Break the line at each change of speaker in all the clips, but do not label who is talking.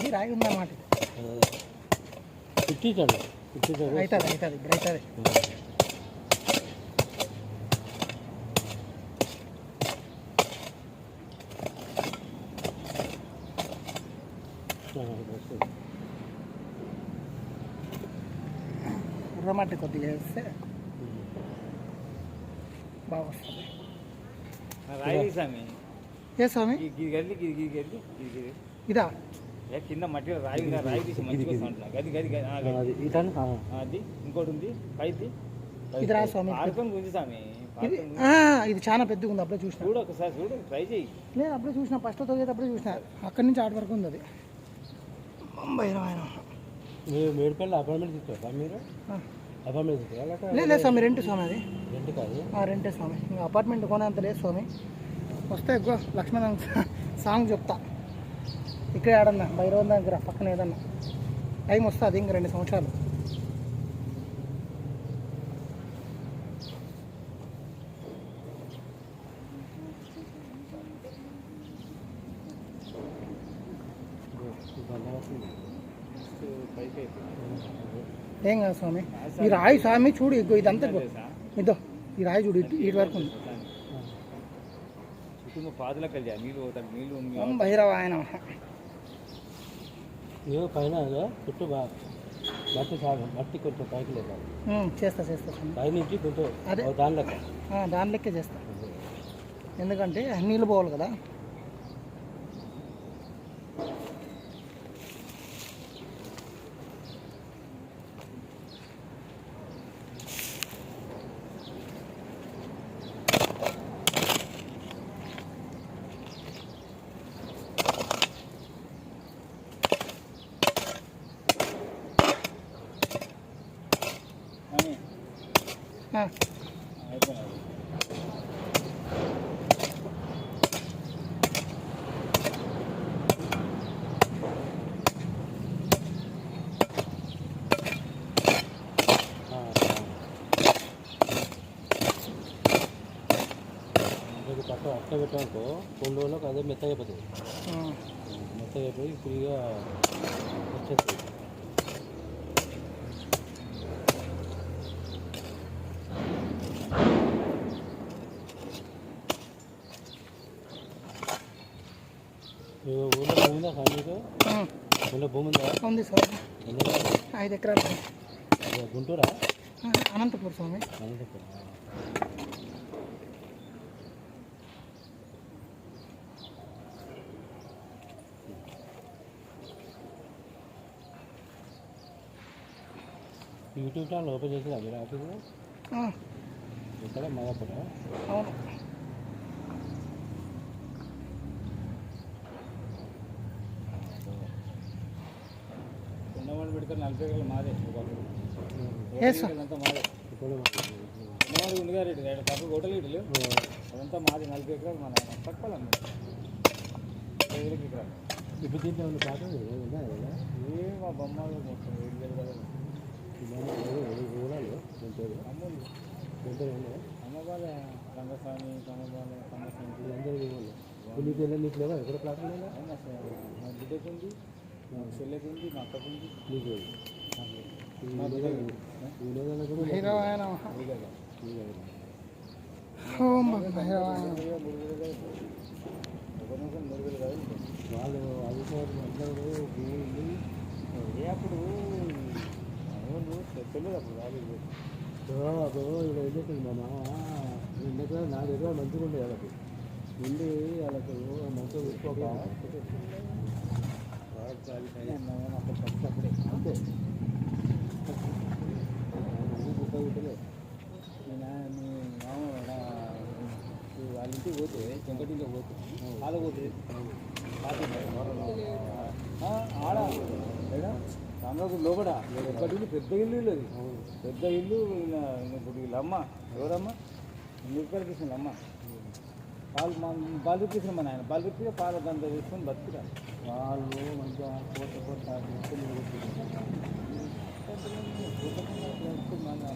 ఉంది, రాయి ఉందన్నమాట.
అవుతుంది
అవుతుంది ఇప్పుడు అవుతుంది. కుర్రమట్టి కొద్దిగా వేస్తే బాగా వస్తుంది. ఏ స్వామి ఇదా
కింద మట్టి రాయి తీసి మంచిగా అది ఇంకోటి ఉంది పైది
ఇది రా స్వామి.
గుంజి స్వామి
ఇది చాలా పెద్దగా ఉంది. అప్పుడే చూసిన,
చూడు ఒకసారి చూడు, ట్రై చేయి.
లేదు అప్పుడే చూసిన, ఫస్ట్ తొగేటప్పుడే చూసిన. అక్కడి నుంచి ఆట వరకు ఉంది అది.
మేడిపల్లి అపార్ట్మెంట్ తీసుకోవా మీరు? అపార్ట్మెంట్ తీసుకోవాలి?
లేదు స్వామి, రెంట్ స్వామి. అది
రెంట్ కాదు,
రెంటే స్వామి. ఇంకా అపార్ట్మెంట్ కొనేంత లేదు స్వామి. వస్తే ఎక్కువ లక్ష్మణ్ సాంగ్ చెప్తా. ఇక్కడ ఆడన్నా భైరవం దగ్గర పక్కన ఏదన్నా టైం వస్తుంది. ఇంక 2 సంవత్సరాలు. ఏం కాదు స్వామి. ఈ రాయి స్వామి చూడు, ఇగో ఇదంతా ఇదో ఈ రాయి చూడు, ఇటు వరకు ఉంది. భైరవ ఆయన
పైన చుట్టూ మట్టి కొంచెం పైకి లేదు.
చేస్తా
పై నుంచి కొంచెం
అదే దాని లెక్కే చేస్తా. ఎందుకంటే నీళ్ళు పోవాలి కదా.
పక్క అట్ట పెట్టాకో 2 రోజులకు అదే మెత్తగా అయిపోతుంది. మెత్తగా అయిపోయి ఫ్రీగా వచ్చేస్తుంది. ఊళ్ళో భూమి ఉందా మీకు? ఊళ్ళో భూమి ఉందా?
ఉంది సార్, 5 ఎకరాలు.
గుంటూరా?
అనంతపూర్ స్వామి.
అనంతపూర్. యూట్యూబ్ ఛానల్ ఓపెన్ చేసిందా మీరు ఆఫీస్లో? ఇక్కడ మగపుర.
అవును.
ఉన్నవాడు పెట్టుకొని 40 ఎకరాలు మాదే. అంతా మాదే. ఉన్నవాడు ఉండిగారెడ్డి పక్క హోటల్ ఇటులు అదంతా మాది. 40 ఎకరాలు మన పక్కాలమ్మ. 5 ఎకరాలు.
ఇప్పుడు దీంట్లో ఉన్న పాట
ఏ మా బొమ్మలు మొత్తం 7 కదా. అమ్మబాల రంగస్వామి, కమ్మబాల కమ్మస్వామి
అందరూ నీకు లేవా? ఎక్కడ ప్లాట్ లేదా?
మా బిడ్డకు ఉంది, మా చెల్లెకు ఉంది, మా అక్కకు ఉంది.
నీకు వాళ్ళు అధికారులు
అప్పుడు తెలియదు. అప్పుడు
అప్పుడు ఇక్కడ ఏం చేస్తుంది మా మామ, ఇందులో 4 ఎకరాలు మంచిగా ఉండే వాళ్ళకి ఉండి వాళ్ళకు మంచిగా తీసుకోక
అప్పుడే
అంతే.
వాళ్ళ ఇంటికి పోతే చెంకటింట్లో పోతే వాళ్ళు పోతుంది ఆడ రామరాజు లోపల ఒకటి ఇల్లు, పెద్ద ఇల్లు లేదు. పెద్ద ఇల్లు. ఇప్పుడు వీళ్ళమ్మ ఎవరమ్మ? రూపాయలకి ఇచ్చిన అమ్మ. పాలు రూపీసిన మన ఆయన పాలు రూపీ పాల దంత తీసుకొని బతుకురా. వాళ్ళు మంచిగా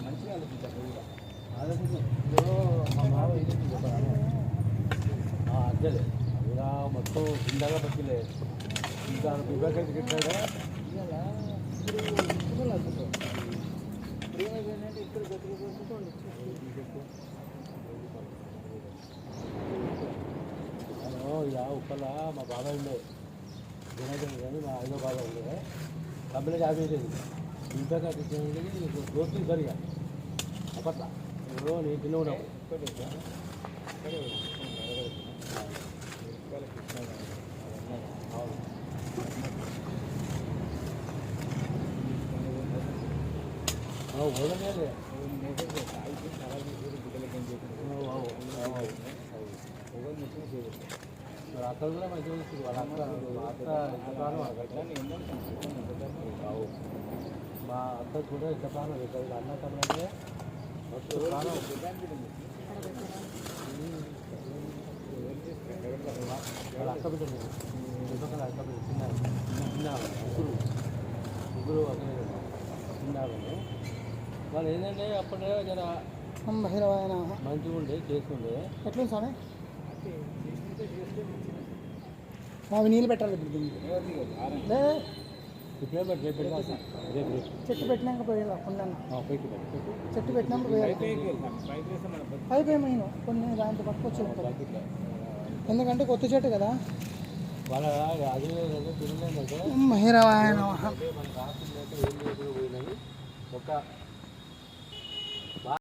మంచిగా ఆలోచించారు.
అద్దలే అదిరా మొత్తం కిందగా పట్టిలే. ఇంకా బిబ్బకైతే గిట్టాడా ఇక ఉప్పల మా బాబాయ్ ఉండే జనార్దన్ కానీ మా ఐదో బాబాయ్ ఉండే కంపెనీ యాభై లేదు బిబ్బకాయ తెచ్చేది దోస్తు సరిగా అప్పట్లా ఇప్పుడు నేను తిన్న ఉన్నప్పుడు ఓడలేదు అక్కడ కూడా మంచిగా వస్తుంది వాళ్ళ అక్క మా అక్క కూడా ఎంత ప్రాణం పెట్టారు అన్న తమ్ముడంటే మస్తు ప్రాణం వాళ్ళ అక్క బిడ్డ అక్క బిడ్డ చిన్న ముగ్గురు అక్కడే చిన్నారు వాళ్ళు ఏంటంటే అప్పుడే జర
భైరవాయన
మంచిగా ఉండే చేస్తుండే
ఎట్లా స్వామి అవి నీళ్ళు పెట్టాలి ఇప్పుడు దీనికి. లే
ఇప్పుడే బట్టి రేపు పెట్టాల్సి రేపు
చెట్టు పెట్టినాక పోయాలి కొండన్న
పైకి పెట్టి
చెట్టు పెట్టినాక పోయాలి పైపు ఏమైనా కొన్ని దాంట్లో పట్టుకొచ్చి ఉంటుంది ఎందుకంటే కొత్త చెట్టు కదా.
వాళ్ళ అది తిరిగిందంటే
భైరవాయన
మనకు ఆస్తులు లేక ఏం లేకుండా పోయినవి ఒక